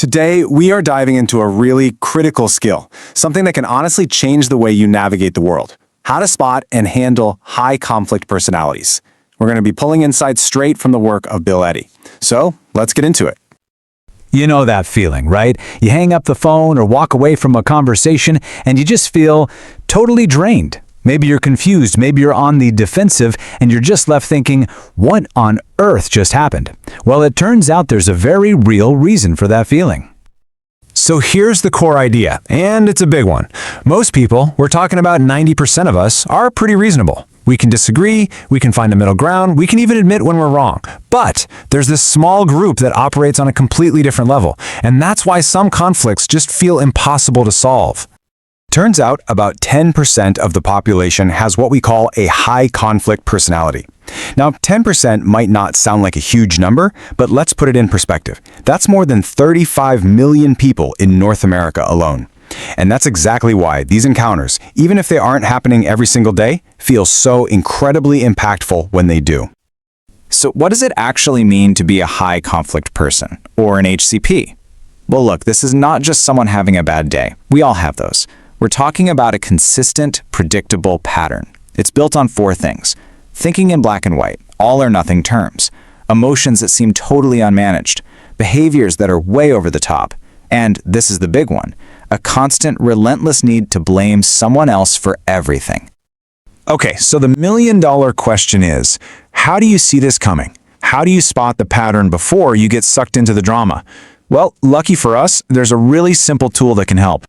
Today, we are diving into a really critical skill, something that can honestly change the way you navigate the world. How to spot and handle high conflict personalities. We're going to be pulling insights straight from the work of Bill Eddy. So, let's get into it. You know that feeling, right? You hang up the phone or walk away from a conversation and you just feel totally drained. Maybe you're confused, maybe you're on the defensive, and you're just left thinking, what on earth just happened? Well, it turns out there's a very real reason for that feeling. So here's the core idea, and it's a big one. Most people, we're talking about 90% of us, are pretty reasonable. We can disagree, we can find a middle ground, we can even admit when we're wrong. But there's this small group that operates on a completely different level, and that's why some conflicts just feel impossible to solve. Turns out about 10% of the population has what we call a high conflict personality. Now, 10% might not sound like a huge number, but let's put it in perspective. That's more than 35 million people in North America alone. And that's exactly why these encounters, even if they aren't happening every single day, feel so incredibly impactful when they do. So what does it actually mean to be a high conflict person, or an HCP? Well, look, this is not just someone having a bad day. We all have those. We're talking about a consistent, predictable pattern. It's built on 4 things. Thinking in black and white, all or nothing terms, emotions that seem totally unmanaged, behaviors that are way over the top, and, this is the big one, a constant, relentless need to blame someone else for everything. Okay, so the million-dollar question is, how do you see this coming? How do you spot the pattern before you get sucked into the drama? Well, lucky for us, there's a really simple tool that can help.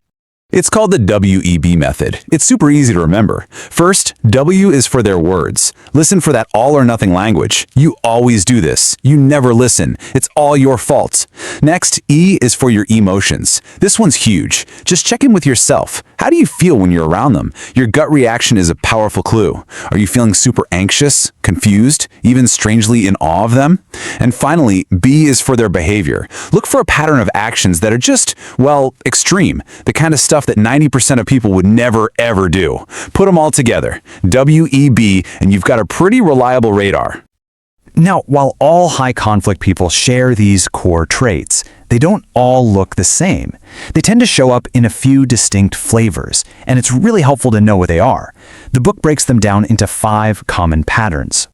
It's called the WEB method. It's super easy to remember. First, W is for their words. Listen for that all or nothing language. You always do this. You never listen. It's all your fault. Next, E is for your emotions. This one's huge. Just check in with yourself. How do you feel when you're around them? Your gut reaction is a powerful clue. Are you feeling super anxious, confused, even strangely in awe of them? And finally, B is for their behavior. Look for a pattern of actions that are just, well, extreme. The kind of stuff that 90% of people would never, ever do. Put them all together, WEB, and you've got a pretty reliable radar. Now, while all high conflict people share these core traits, they don't all look the same. They tend to show up in a few distinct flavors, and it's really helpful to know what they are. The book breaks them down into 5 common patterns.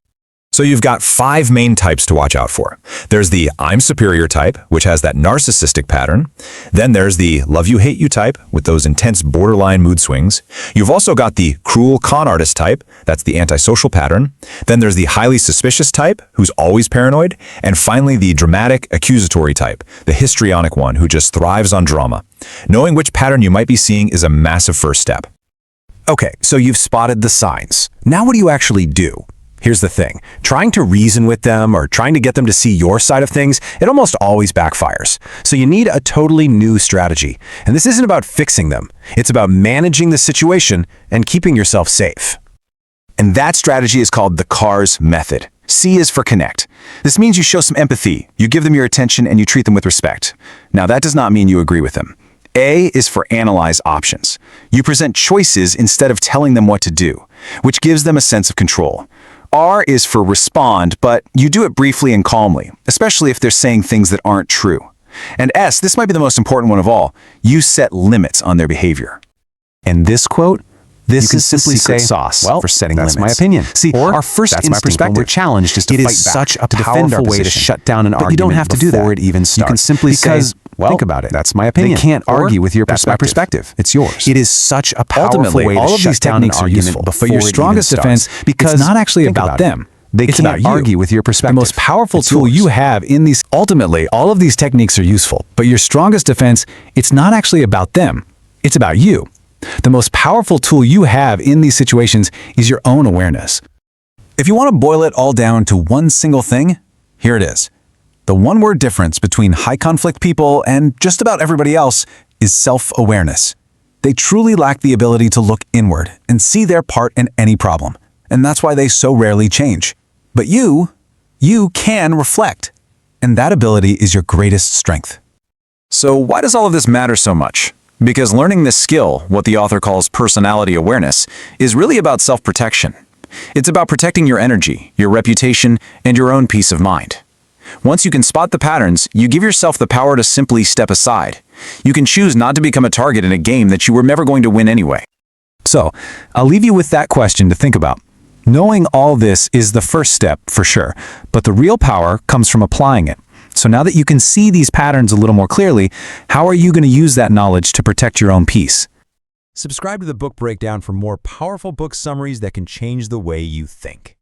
So you've got 5 main types to watch out for. There's the I'm superior type, which has that narcissistic pattern. Then there's the love you hate you type, with those intense borderline mood swings. You've also got the cruel con artist type, that's the antisocial pattern. Then there's the highly suspicious type, who's always paranoid. And finally, the dramatic accusatory type, the histrionic one who just thrives on drama. Knowing which pattern you might be seeing is a massive first step. Okay, so you've spotted the signs. Now what do you actually do? Here's the thing, trying to reason with them or trying to get them to see your side of things, it almost always backfires. So you need a totally new strategy. And this isn't about fixing them. It's about managing the situation and keeping yourself safe. And that strategy is called the CARS method. C is for connect. This means you show some empathy, you give them your attention, and you treat them with respect. Now, that does not mean you agree with them. A is for analyze options. You present choices instead of telling them what to do, which gives them a sense of control. R is for respond, but you do it briefly and calmly, especially if they're saying things that aren't true. And S, this might be the most important one of all, you set limits on their behavior. And this quote, this is simply secret sauce for setting limits. That's my opinion. See, our first instinct when we're challenged is to fight back, such a to defend our powerful way to position. shut down an But you don't have to do that. before it even starts. You can simply because, say, well, think about it. That's my opinion. They can't Or, argue with your that's my perspective. It's yours. It is such a powerful Ultimately, way to all of shut these down an techniques are argument useful, before but your it even strongest starts. defense, Because it's not actually think about them. They It's can't about you. argue with your perspective. The most powerful It's tool yours. you have in these, ultimately, all of these techniques are useful, but your strongest defense, it's not actually about them. It's about you. The most powerful tool you have in these situations is your own awareness. If you want to boil it all down to one single thing, here it is. The one-word difference between high-conflict people and just about everybody else is self-awareness. They truly lack the ability to look inward and see their part in any problem, and that's why they so rarely change. But you can reflect, and that ability is your greatest strength. So why does all of this matter so much? Because learning this skill, what the author calls personality awareness, is really about self-protection. It's about protecting your energy, your reputation, and your own peace of mind. Once you can spot the patterns, you give yourself the power to simply step aside. You can choose not to become a target in a game that you were never going to win anyway. So, I'll leave you with that question to think about. Knowing all this is the first step, for sure, but the real power comes from applying it. So now that you can see these patterns a little more clearly, how are you going to use that knowledge to protect your own peace? Subscribe to the Book Breakdown for more powerful book summaries that can change the way you think.